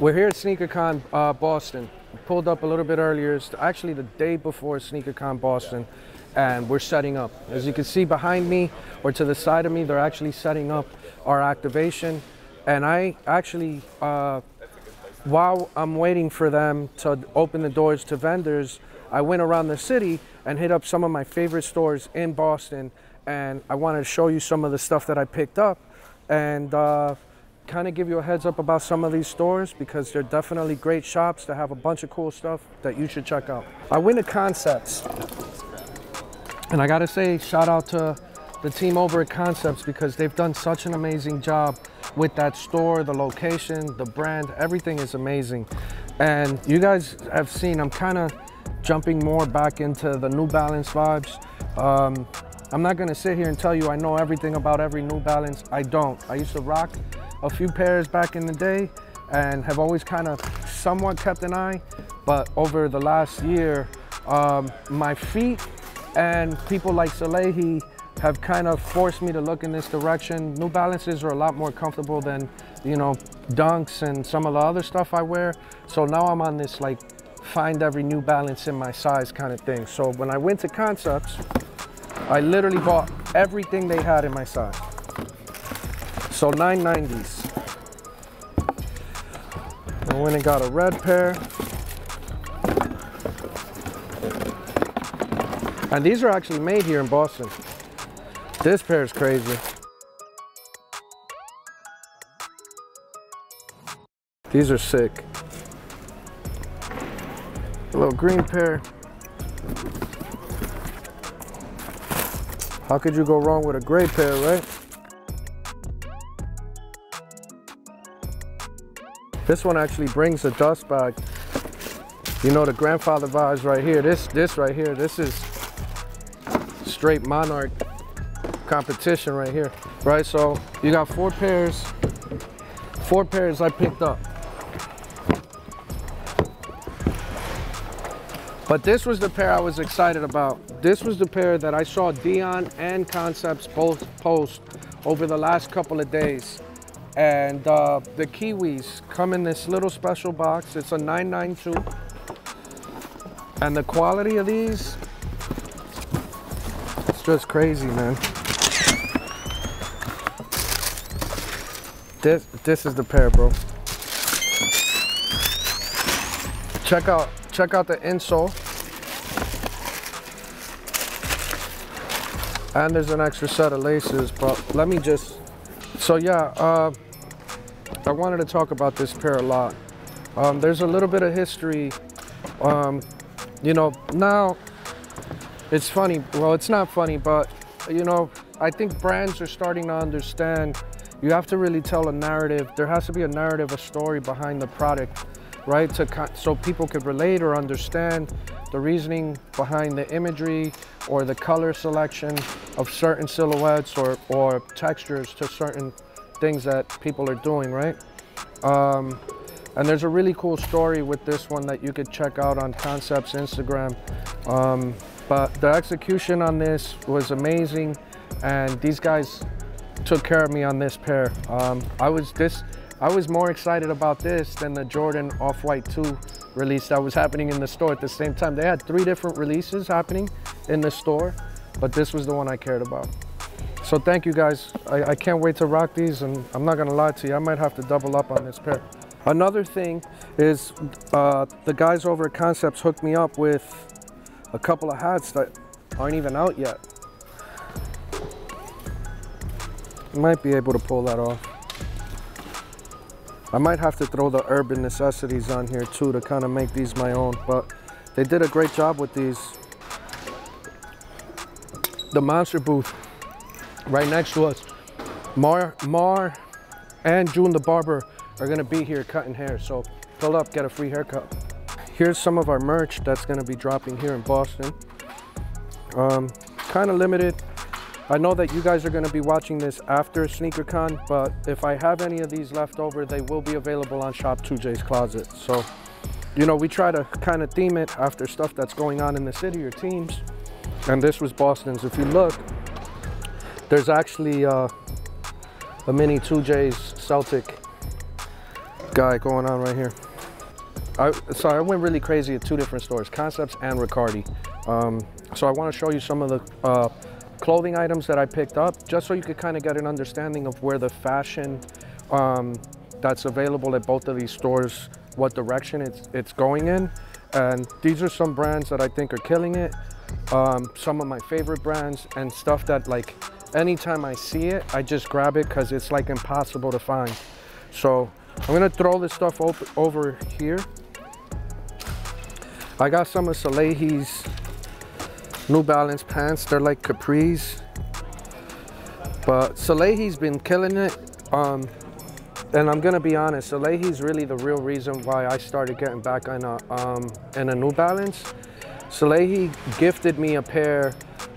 We're here at SneakerCon Boston. We pulled up a little bit earlier. It's actually the day before SneakerCon Boston, and we're setting up. As you can see behind me, or to the side of me, they're actually setting up our activation. And I actually, while I'm waiting for them to open the doors to vendors, I went around the city and hit up some of my favorite stores in Boston, and I wanted to show you some of the stuff that I picked up and kind of give you a heads up about some of these stores, because they're definitely great shops that have a bunch of cool stuff that you should check out. I went to Concepts, and I gotta say shout out to the team over at Concepts, because they've done such an amazing job with that store, the location, the brand, everything is amazing. And you guys have seen I'm kind of jumping more back into the New Balance vibes. I'm not gonna sit here and tell you I know everything about every New Balance. I don't. I used to rock a few pairs back in the day and have always kind of somewhat kept an eye, but over the last year, my feet and people like Salehi have kind of forced me to look in this direction. New Balances are a lot more comfortable than, you know, Dunks and some of the other stuff I wear. So now I'm on this like find every New Balance in my size kind of thing. So when I went to Concepts, I literally bought everything they had in my size. So 990s. I went and got a red pair. And these are actually made here in Boston. This pair is crazy. These are sick. A little green pair. How could you go wrong with a gray pair, right? This one actually brings a dust bag. You know, the grandfather vibes right here. This right here, this is straight Monarch competition right here, right? So you got four pairs I picked up. But this was the pair I was excited about. This was the pair that I saw Dion and Concepts both post over the last couple of days. And the Kiwis come in this little special box. It's a 992. And the quality of these, it's just crazy, man. This is the pair, bro. Check out the insole. And there's an extra set of laces, but let me just, so yeah, I wanted to talk about this pair a lot. There's a little bit of history. You know, now it's funny. Well, it's not funny, but you know, I think brands are starting to understand you have to really tell a narrative. There has to be a narrative, a story behind the product, right? So people could relate or understand the reasoning behind the imagery or the color selection of certain silhouettes or textures to certain things that people are doing, right? And there's a really cool story with this one that you could check out on Concepts Instagram. But the execution on this was amazing, and these guys took care of me on this pair. I was more excited about this than the Jordan Off-White 2 release that was happening in the store at the same time. They had 3 different releases happening in the store, but this was the one I cared about. So thank you guys. I can't wait to rock these, and I'm not gonna lie to you, I might have to double up on this pair. Another thing is the guys over at Concepts hooked me up with a couple of hats that aren't even out yet. I might be able to pull that off. I might have to throw the Urban Necessities on here too to kind of make these my own, but they did a great job with these. The Monster booth right next to us, Mar and June the Barber are gonna be here cutting hair, so pull up, get a free haircut. Here's some of our merch that's gonna be dropping here in Boston. Kind of limited. I know that you guys are gonna be watching this after SneakerCon, but if I have any of these left over, they will be available on Shop 2J's Closet. So, you know, we try to kind of theme it after stuff that's going on in the city or teams. And this was Boston's. If you look, there's actually a mini 2J's Celtic guy going on right here. So I went really crazy at two different stores, Concepts and Riccardi. So I want to show you some of the clothing items that I picked up, just so you could kind of get an understanding of where the fashion that's available at both of these stores, what direction it's going in. And these are some brands that I think are killing it. Some of my favorite brands, and stuff that, like, anytime I see it, I just grab it because it's like impossible to find. So I'm gonna throw this stuff over here. I got some of Salehi's New Balance pants. They're like capris, but Salehi's been killing it. And I'm gonna be honest, Salehi's really the real reason why I started getting back on a New Balance. Salehi gifted me a pair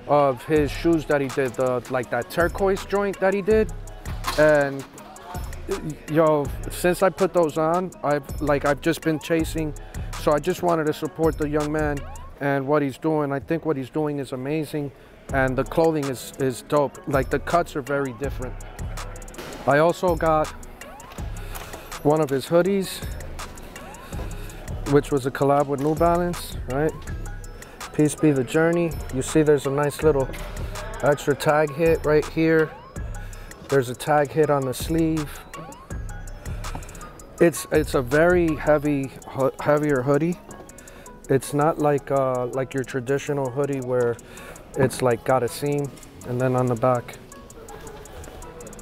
of his shoes that he did, like that turquoise joint that he did, and yo, since I put those on, I've just been chasing. So I just wanted to support the young man and what he's doing. I think what he's doing is amazing, and the clothing is dope. Like, the cuts are very different. I also got one of his hoodies, which was a collab with New Balance, right? Peace be the journey. You see there's a nice little extra tag hit right here. There's a tag hit on the sleeve. It's a very heavier hoodie. It's not like your traditional hoodie where it's like got a seam and then on the back.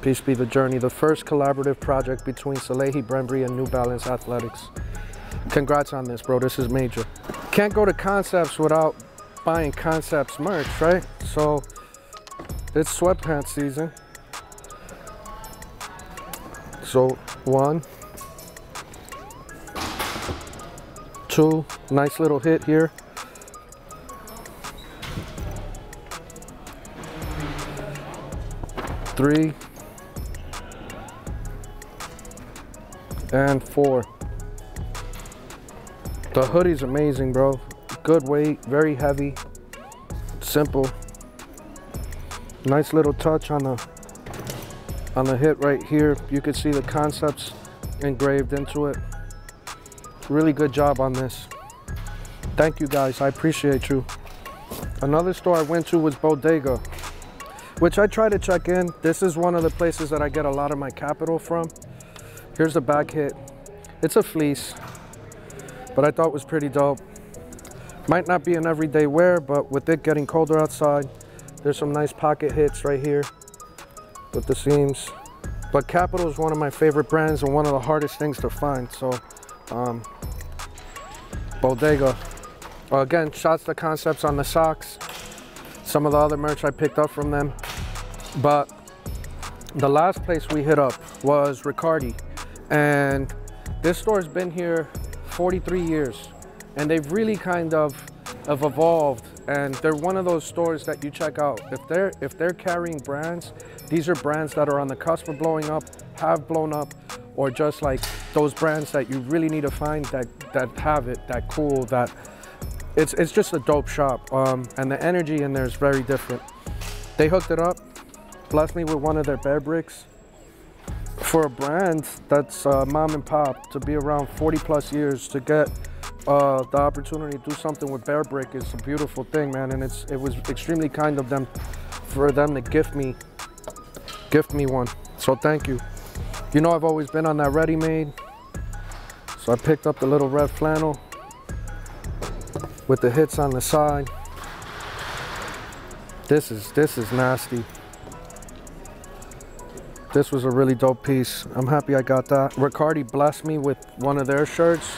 Peace be the journey. The first collaborative project between Salehi Bembury and New Balance Athletics. Congrats on this, bro. This is major. Can't go to Concepts without buying Concepts merch, right? So it's sweatpants season. So 1, 2, nice little hit here. 3 and 4. The hoodie's amazing, bro. Good weight, very heavy, simple. Nice little touch on the hit right here. You can see the Concepts engraved into it. Really good job on this. Thank you guys, I appreciate you. Another store I went to was Bodega, which I try to check in. This is one of the places that I get a lot of my capital from. Here's the back hit. It's a fleece, but I thought it was pretty dope. Might not be an everyday wear, but with it getting colder outside, there's some nice pocket hits right here with the seams. But Capital is one of my favorite brands and one of the hardest things to find. So Bodega. Again, shouts to Concepts on the socks. Some of the other merch I picked up from them. But the last place we hit up was Riccardi. And this store's been here 43 years. And they've really kind of evolved. And they're one of those stores that you check out. If they're carrying brands, these are brands that are on the cusp of blowing up, have blown up, or just like those brands that you really need to find that have it, that cool, that it's just a dope shop. And the energy in there is very different. They hooked it up, blessed me with one of their Bear Bricks. For a brand that's mom and pop, to be around 40 plus years, to get the opportunity to do something with Bear Brick is a beautiful thing, man. And it was extremely kind of them for them to gift me one. So thank you. You know, I've always been on that ready-made, so I picked up the little red flannel with the hits on the side. This is nasty. This was a really dope piece. I'm happy I got that. Riccardi blessed me with one of their shirts.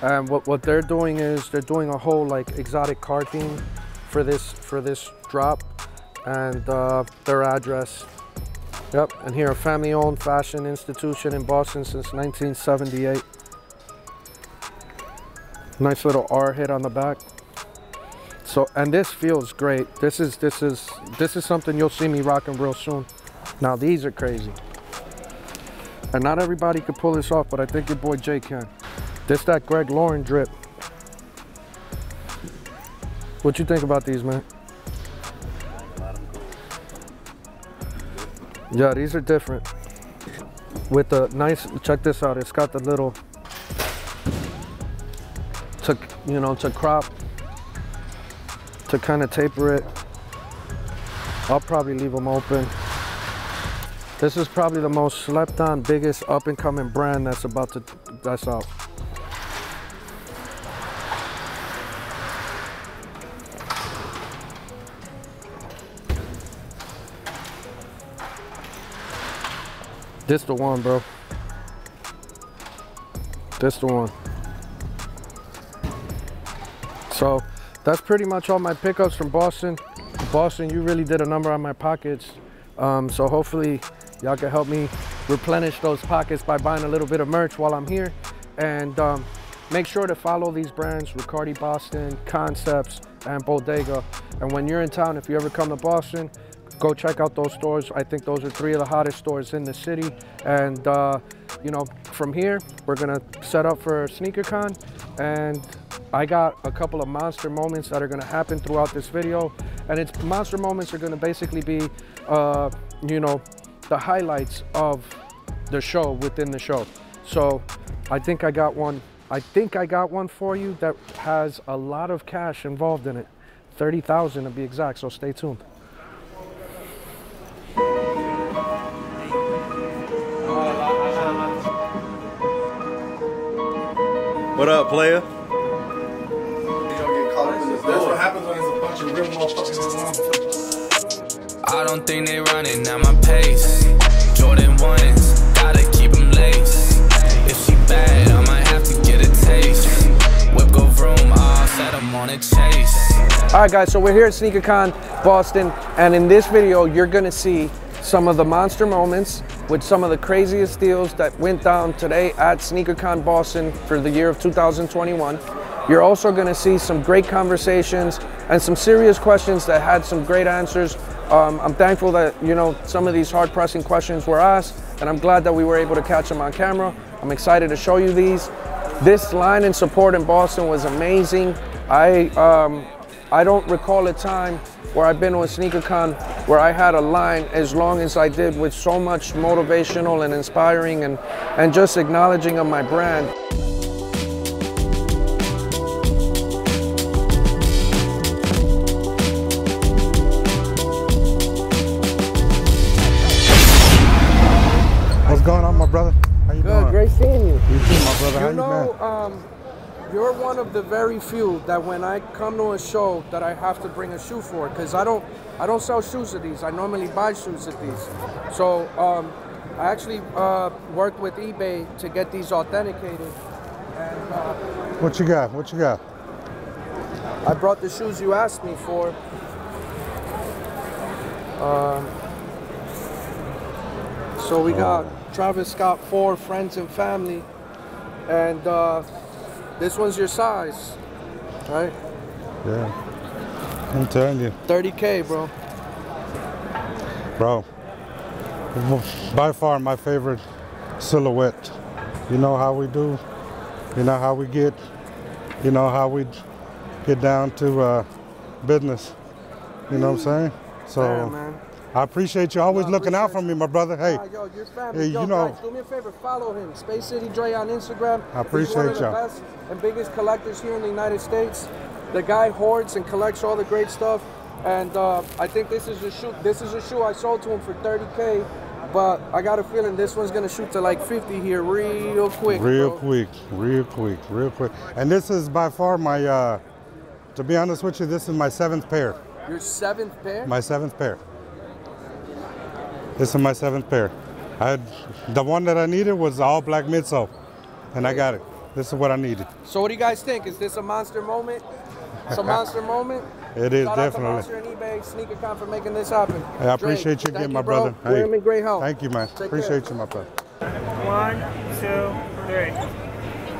And what they're doing is they're doing a whole like exotic car theme for this drop, and their address. Yep, and here, a family-owned fashion institution in Boston since 1978. Nice little R hit on the back. So, and this feels great. This is something you'll see me rocking real soon. Now these are crazy, and not everybody could pull this off, but I think your boy Jay can. This that Greg Lauren drip. What you think about these, man? Yeah, these are different. with the nice, check this out, it's got the little, to crop, to kind of taper it. I'll probably leave them open. This is probably the most slept on, biggest up and coming brand that's out. This the one, bro. This the one. So that's pretty much all my pickups from Boston. Boston, you really did a number on my pockets. So hopefully y'all can help me replenish those pockets by buying a little bit of merch while I'm here. And make sure to follow these brands, Riccardi Boston, Concepts, and Bodega. And when you're in town, if you ever come to Boston, go check out those stores. I think those are 3 of the hottest stores in the city. And you know, from here, we're gonna set up for SneakerCon. And I got a couple of monster moments that are gonna happen throughout this video. And it's monster moments are gonna basically be, you know, the highlights of the show within the show. So I think I got one. I think I got one for you that has a lot of cash involved in it. 30,000 to be exact, so stay tuned. What up, player? That's what happens when there's a bunch of real motherfuckers. I don't think they running at my pace. Jordan 1s, gotta keep them laced. If she bad, I might have to get a taste. Whip go vroom, all set, I'm on a chase. All right, guys, so we're here at SneakerCon Boston, and in this video, you're gonna see some of the monster moments with some of the craziest deals that went down today at SneakerCon Boston for the year of 2021. You're also gonna see some great conversations and some serious questions that had some great answers. I'm thankful that, you know, some of these hard pressing questions were asked, and I'm glad that we were able to catch them on camera. I'm excited to show you these. This line and support in Boston was amazing. I don't recall a time where I've been to a SneakerCon where I had a line as long as I did, with so much motivational and inspiring and just acknowledging of my brand. What's going on, my brother? How you doing? Good, great seeing you. You too, my brother. How You know, you're one of the very few that when I come to a show that I have to bring a shoe for, because I don't sell shoes at these. I normally buy shoes at these. So I actually worked with eBay to get these authenticated. And What you got? What you got? I brought the shoes you asked me for. So we got Travis Scott 4, Friends and Family, and this one's your size, right? Yeah. I'm telling you. 30K, bro. Bro, by far my favorite silhouette. You know how we do, you know how we get, you know how we get down to business. You know what I'm saying? So Damn, man. I appreciate you always looking out for me, my brother. Hey, Yo, your family. hey, Yo, you know, guys, do me a favor, follow him. Space City Dre on Instagram. I appreciate He's one of the y'all. best and biggest collectors here in the United States. The guy hoards and collects all the great stuff. And I think this is a shoe. This is a shoe I sold to him for 30K. But I got a feeling this one's gonna shoot to like 50 here real quick. real bro. quick, real quick, real quick. And this is by far my, to be honest with you, this is my 7th pair. Your 7th pair? My 7th pair. This is my 7th pair. The one that I needed was all black midsole, and I got it. This is what I needed. So what do you guys think? Is this a monster moment? It's a monster moment? It is, Shout definitely. out to Monster and eBay, SneakerCon for making this happen. Hey, I Dre, appreciate you thank again, my bro. brother. We're Hey, in great health. thank you, man. Take Appreciate care. you, my brother. 1, 2, 3.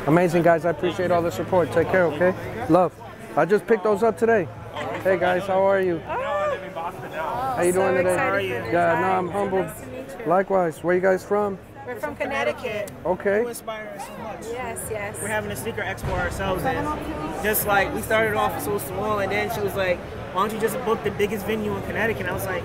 Amazing, guys. I appreciate all the support. Take care, okay? Love. I just picked those up today. Hey, guys. How are you? How you doing today? Excited for this. Yeah, no, I'm humbled. Nice to meet you. Likewise. Where you guys from? We're from Connecticut. Okay. You inspire us so much. Yes, yes. We're having a sneaker expo ourselves, and just like we started off so small, and then she was like, why don't you just book the biggest venue in Connecticut? And I was like,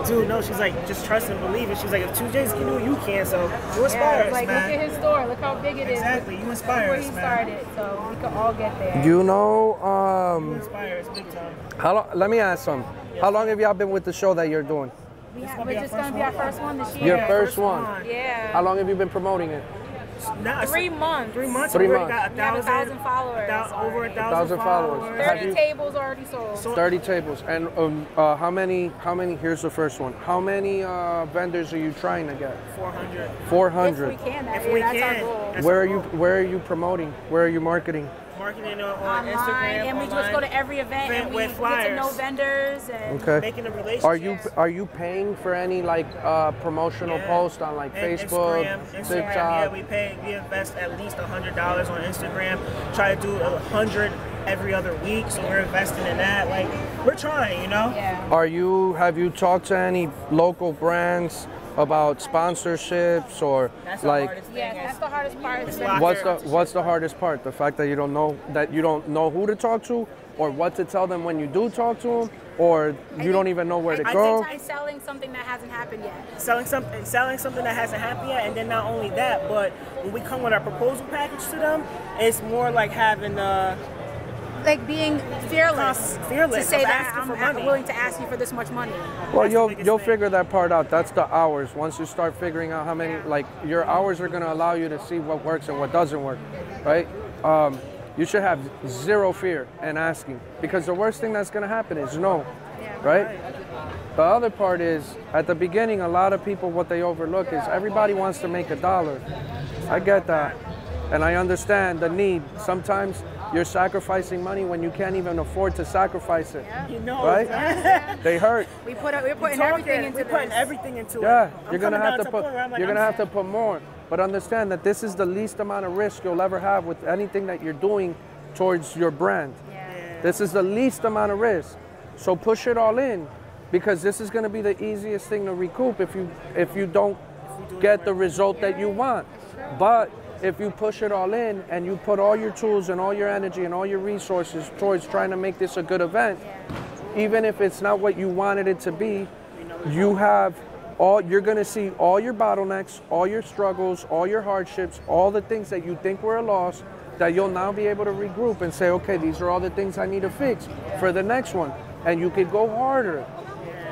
dude, no. She's like, just trust and believe it. She's like, if 2Js can do it, you can. So you inspire us, like, man. look at his store. Look how big it is. Exactly. You inspire where us, he man. started, so we could all get there. You know, You inspire us big time. let me ask some. How long have y'all been with the show that you're doing? We're just going to be our first one this year. Your first one. Yeah. How long have you been promoting it? Now, 3 months. 3 months. 3 we already months. got We have 1,000 followers. Over already. 1,000 followers. Have 30 you- tables already sold. 30 tables. And how many, here's the first one. How many vendors are you trying to get? 400. 400. If we can, If we that's can. our goal. That's Where our are you, goal. where are you promoting? Where are you marketing? Marketing on Online, Instagram, and we just go to every event and we with get flyers. to know vendors and Okay. Making a relationship. Are you paying for any like promotional posts on like And Facebook, Instagram, TikTok? yeah, we invest at least $100 on Instagram. Try to do 100 every other week, so we're investing in that. Like, we're trying, you know. yeah. Have you talked to any local brands about sponsorships or That's the like hardest thing. Yes, that's the hardest part. is locked what's the hardest part? The fact that you don't know who to talk to, or what to tell them when you do talk to them, or you don't even know where to I go. think I'm selling something that hasn't happened yet. Selling something that hasn't happened yet, and then not only that, but when we come with our proposal package to them, it's more like having Like being fearless. Fearless To say of that asking for I'm money. willing to ask you for this much money. Well, That's the biggest you'll thing. figure that part out. That's the hours. Once you start figuring out how many, like your hours are gonna allow you to see what works and what doesn't work, right? You should have zero fear in asking, because the worst thing that's gonna happen is no, right? The other part is, at the beginning, a lot of people, what they overlook is everybody wants to make $1. I get that, and I understand the need. Sometimes you're sacrificing money when you can't even afford to sacrifice it, you know, right? They hurt. We're putting everything into We're putting this. everything into it. Yeah, I'm you're gonna coming have down to a put. point where I'm like, You're I'm gonna have to put more. But understand that this is the least amount of risk you'll ever have with anything that you're doing towards your brand. This is the least amount of risk. So push it all in, because this is gonna be the easiest thing to recoup if you don't get the result that you want. But if you push it all in and you put all your tools and all your energy and all your resources towards trying to make this a good event, even if it's not what you wanted it to be, you're gonna see all your bottlenecks, all your struggles, all your hardships, all the things that you think were a loss, that you'll now be able to regroup and say, okay, these are all the things I need to fix for the next one. And you could go harder,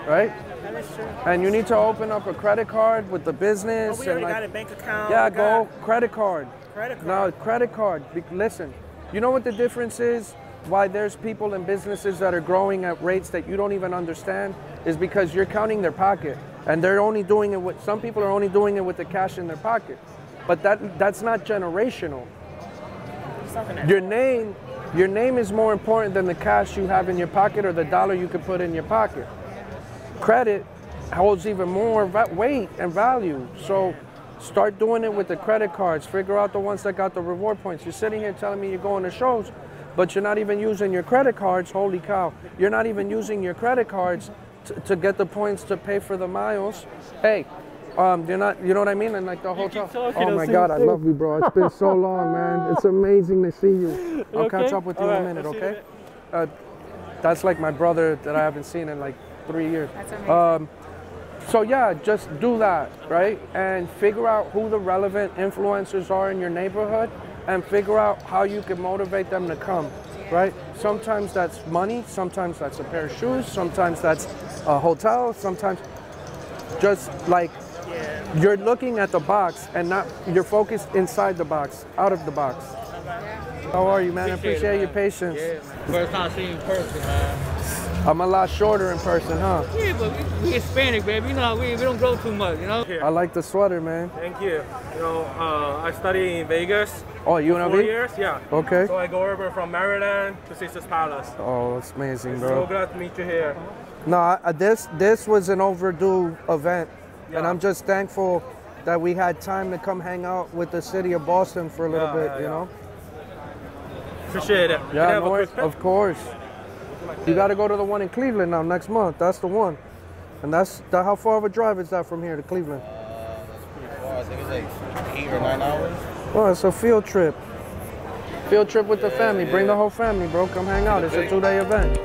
right? That is true. And you need to open up a credit card with the business. But we already and got a bank account. yeah, we go got credit card. Credit card. No, credit card. Listen, you know what the difference is? Why there's people and businesses that are growing at rates that you don't even understand is because you're counting their pocket, and they're only doing it with. Some people are only doing it with the cash in their pocket, but that's not generational. something that Your name is more important than the cash you have in your pocket or the dollar you could put in your pocket. Credit holds even more weight and value. So start doing it with the credit cards. Figure out the ones that got the reward points. You're sitting here telling me you're going to shows, but you're not even using your credit cards. Holy cow. You're not even using your credit cards to get the points to pay for the miles. Hey, you're not, you know what I mean? And like the hotel. Oh my God, I love you, bro. It's been so long, man. It's amazing to see you. I'll catch up with you in a minute, okay? That's like my brother that I haven't seen in like 3 years. That's amazing. So yeah, just do that, right? And figure out who the relevant influencers are in your neighborhood and figure out how you can motivate them to come, right? Sometimes that's money, sometimes that's a pair of shoes, sometimes that's a hotel, sometimes just like you're looking at the box and not, you're focused inside the box, out of the box. How are you, man? I appreciate your patience. Yeah, man. First time seeing you in person, man. I'm a lot shorter in person, huh? Yeah, but we Hispanic, baby. You know, we don't grow too much, you know? I like the sweater, man. Thank you. You know, I study in Vegas. Oh, UNLV? 4 years, yeah. Okay. So I go over from Maryland to Caesar's Palace. Oh, it's amazing, So bro. glad to meet you here. No, this was an overdue event, and Yeah. I'm just thankful that we had time to come hang out with the city of Boston for a little bit, you know? Appreciate it. Can I Yeah, have a no, quick pic? of course. You got to go to the one in Cleveland now next month. That's the one. And how far of a drive is that from here to Cleveland? It's think it's like 8 or 9 hours. Well, it's a field trip. Field trip with the family. Bring the whole family, bro. Come hang out. It's a 2-day event.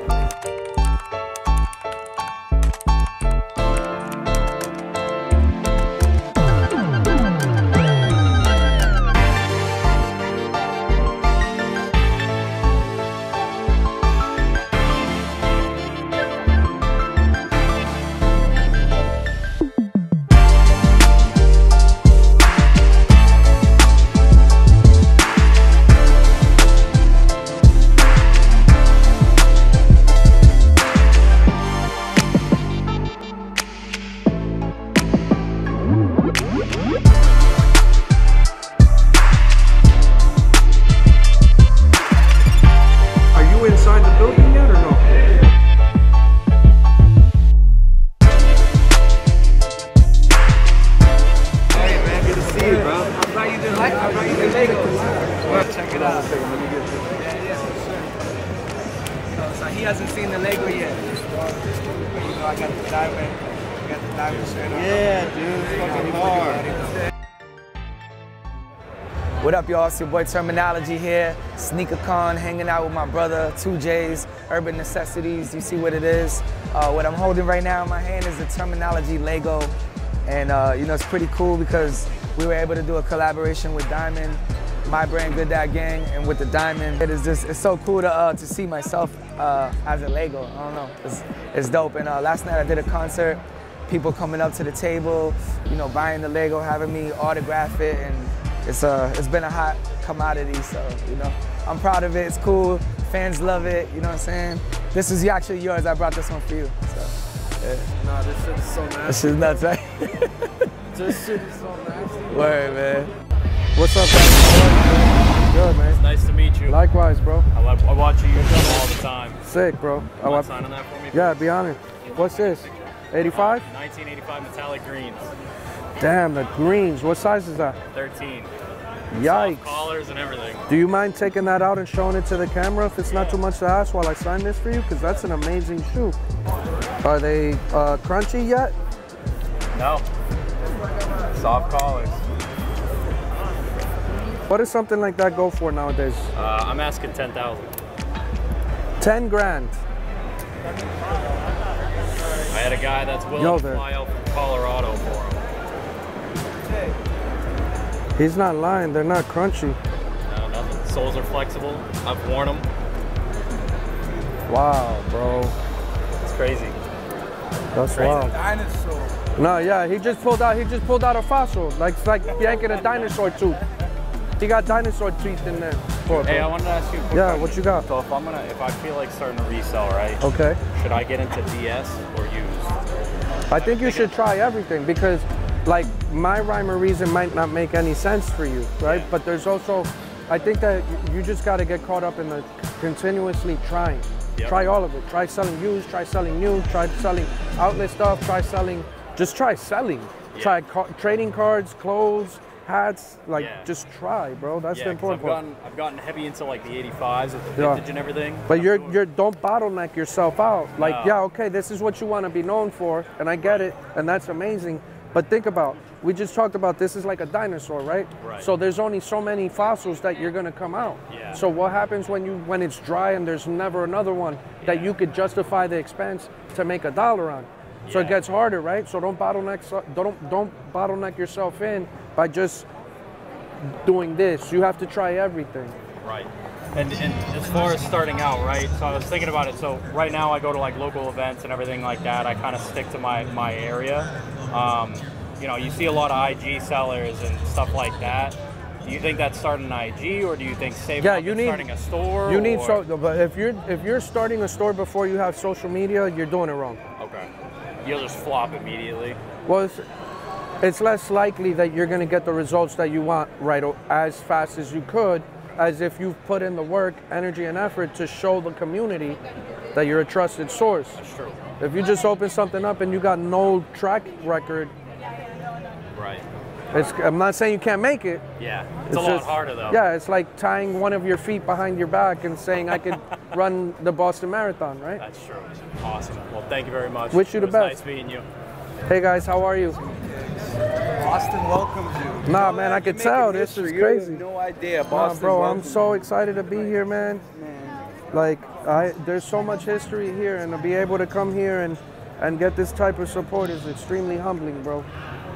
So he hasn't seen the Lego yet. You know, I got the diamond. I got the diamond straight on. Yeah, dude, it's fucking hard. What up, y'all? It's your boy Terminology here. Sneaker Con, hanging out with my brother, 2Js, Urban Necessities. You see what it is. What I'm holding right now in my hand is the Terminology Lego. And you know, it's pretty cool because we were able to do a collaboration with Diamond, my brand, Good Dad Gang, and with the Diamond. It's so cool to see myself as a Lego. I don't know, it's dope. And last night I did a concert, people coming up to the table, you know, buying the Lego, having me autograph it, and it's been a hot commodity, so, you know, I'm proud of it. It's cool, fans love it, you know what I'm saying? This is actually yours, I brought this one for you, so, yeah. Nah, this shit is so nasty. This shit's nuts, right? This shit is so nasty. Word, man. What's up, guys? Good, man. It's nice to meet you. Likewise, bro. I watch you all the time. Sick, bro. You want to sign on that for me? Yeah, be honest. What's this? 85? 1985 metallic greens. Damn, the greens. What size is that? 13. Yikes. Soft collars and everything. Do you mind taking that out and showing it to the camera if it's not too much to ask while I sign this for you? Because that's an amazing shoe. Are they crunchy yet? No. Soft collars. What does something like that go for nowadays? I'm asking 10,000. 10 grand. I had a guy that's willing to fly out from Colorado for him. He's not lying, they're not crunchy. No, nothing. Soles are flexible. I've worn them. Wow, bro. It's crazy. That's wild. Dinosaur. No, yeah, he just pulled out a fossil. Like yanking a dinosaur tooth. He got dinosaur teeth in there. Hey, I wanted to ask you a quick question. question. What you got? So if I feel like starting to resell, right? Okay. Should I get into DS or used? I think you should try everything because like my rhyme or reason might not make any sense for you, right? Yeah. But there's also, I think that you just got to get caught up in the continuously trying. Yep. Try all of it. Try selling used, try selling new, try selling outlet stuff, try selling. Yeah. Try trading cards, clothes, hats, like just try, bro. That's the important part. I've gotten heavy into like the 85s with the vintage and everything. But you're don't bottleneck yourself out. Like, yeah, okay, this is what you want to be known for, and I get it, and that's amazing. But think about, we just talked about this is like a dinosaur, right? So there's only so many fossils that you're gonna come out. Yeah. So what happens when it's dry and there's never another one that you could justify the expense to make $1 on? So it gets harder, right? So don't bottleneck yourself in by just doing this. You have to try everything. Right. And as far as starting out, right? So I was thinking about it. So right now I go to like local events and everything like that. I kind of stick to my area. You know, you see a lot of IG sellers and stuff like that. Do you think that's starting an IG, or do you think starting a store? You need but if you're starting a store before you have social media, you're doing it wrong. Okay. You'll just flop immediately. Well, it's less likely that you're going to get the results that you want right as fast as you could, as if you've put in the work, energy, and effort to show the community that you're a trusted source. That's true. If you just open something up and you got no track record, right? I'm not saying you can't make it. Yeah, it's a lot harder though. Yeah, it's like tying one of your feet behind your back and saying I could run the Boston Marathon, right? That's true. Awesome. Well, thank you very much. Wish you the best. Nice meeting you. Hey guys, how are you? Boston welcomes you. Nah, man, I could tell. This is crazy. No idea. Nah, Boston, bro, I'm so excited to be here, man. Like, there's so much history here, and to be able to come here and get this type of support is extremely humbling, bro.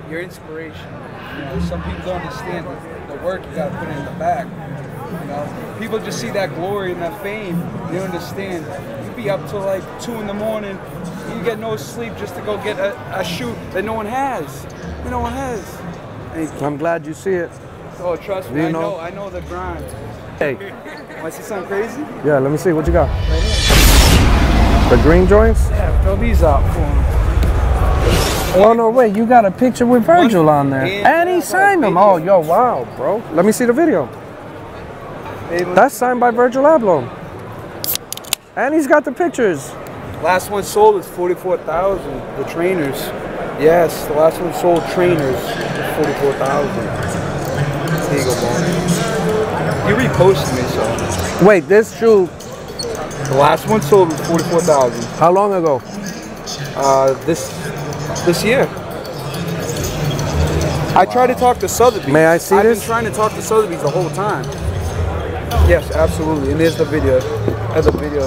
Your inspiration. You know, some people don't understand the work you gotta put in the back. You know, people just see that glory and that fame. They don't understand. You be up till like 2 in the morning. You get no sleep just to go get a shoot that no one has. No one has. I'm glad you see it. Oh, trust me, I know the grind. Hey. Want to see something crazy? Yeah, let me see. What you got? The green joints? Yeah, throw these out for him. Oh, no, wait. You got a picture with Virgil on there. And he signed them. Oh, yo, wow, bro. Let me see the video. That's signed by Virgil Abloh. And he's got the pictures. Last one sold is 44,000. The trainers. Yes, the last one sold trainers for 44,000. There you go, boy. You reposted me, so. Wait, this shoe. The last one sold was 44,000. How long ago? This year. I tried to talk to Sotheby's. May I see I've this? been trying to talk to Sotheby's the whole time. Yes, absolutely. And there's the video. That's a video.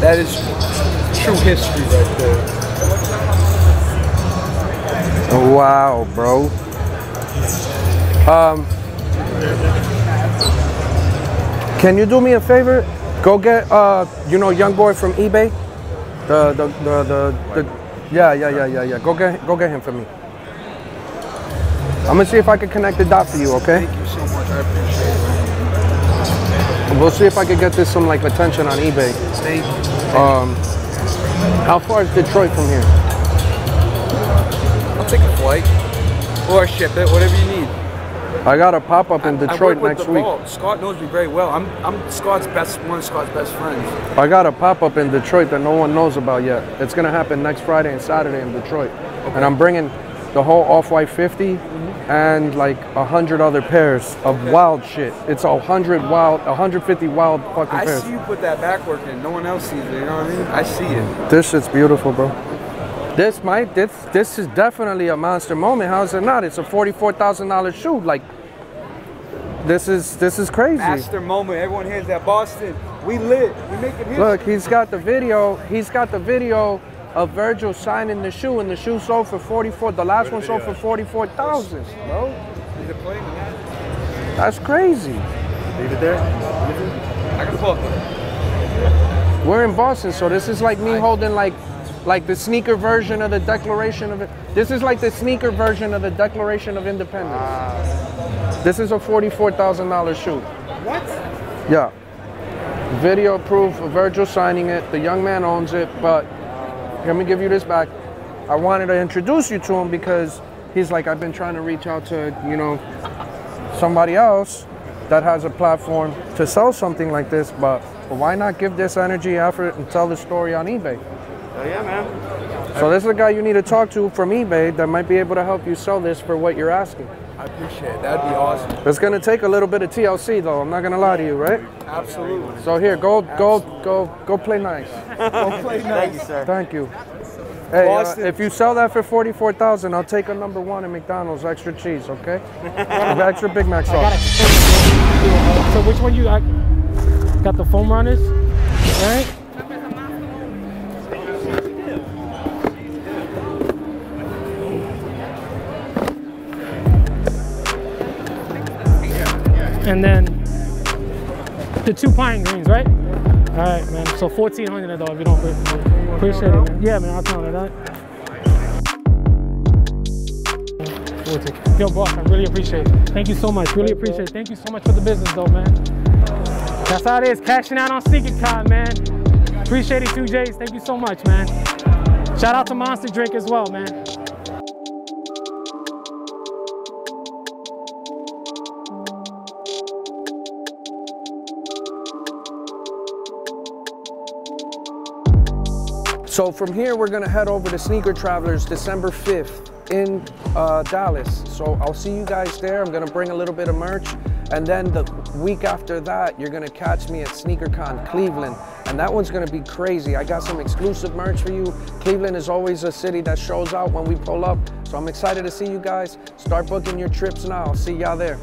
That is true history right there. Wow, bro. Can you do me a favor? Go get young boy from eBay. Yeah. Go get him for me. I'm gonna see if I can connect the dot for you, okay? Thank you so much. I appreciate it. We'll see if I can get this some like attention on eBay. Thank you. How far is Detroit from here? I'll take a flight or ship it, whatever you need. I got a pop-up in Detroit next week. Scott knows me very well. I'm Scott's one of Scott's best friends. I got a pop-up in Detroit that no one knows about yet. It's gonna happen next Friday and Saturday in Detroit. Okay. And I'm bringing the whole Off-White 50 and like 100 other pairs of wild shit. It's 150 wild fucking pairs. I see you put that back work in. No one else sees it, you know what I mean? I see it. This shit's beautiful, bro. This is definitely a monster moment. How is it not? It's a $44,000 shoe. Like, this is crazy. Master moment. Everyone hears that. Boston, we lit. We making history. Look, he's got the video. He's got the video of Virgil signing the shoe, and the shoe sold for 44. The last one sold for 44,000, bro. That's crazy. Leave it there. I can fuck it. We're in Boston, so this is like me holding like the sneaker version of the Declaration of it. This is like the sneaker version of the Declaration of Independence. This is a $44,000 shoe. What? Yeah. Video proof of Virgil signing it. The young man owns it, but let me give you this back. I wanted to introduce you to him because he's like, I've been trying to reach out to, somebody else that has a platform to sell something like this, but why not give this energy, effort, and tell the story on eBay? Oh yeah, man. So this is a guy you need to talk to from eBay that might be able to help you sell this for what you're asking. I appreciate it. That'd be awesome. It's gonna take a little bit of TLC though. I'm not gonna lie to you, right? Absolutely. So here, go play nice. Go play nice. Thank you, sir. Thank you. Hey, if you sell that for 44,000, I'll take a #1 at McDonald's, extra cheese, okay? Extra Big Mac sauce. So which one you got? The foam runners, right? And then the 2 pine greens, right? All right, man. So 1,400 though, if you don't appreciate it, man. Yeah, man. I'll count it out. 14. Yo, boss, I really appreciate it. Thank you so much. Really appreciate it. Thank you so much for the business, though, man. That's how it is. Cashing out on SneakerCon, man. Appreciate it, 2Js. Thank you so much, man. Shout out to Monster Drink as well, man. So from here, we're gonna head over to Sneaker Travelers December 5th. in Dallas. So I'll see you guys there. I'm gonna bring a little bit of merch. And then the week after that, you're gonna catch me at SneakerCon Cleveland. And that one's gonna be crazy. I got some exclusive merch for you. Cleveland is always a city that shows out when we pull up. So I'm excited to see you guys. Start booking your trips now. I'll see y'all there.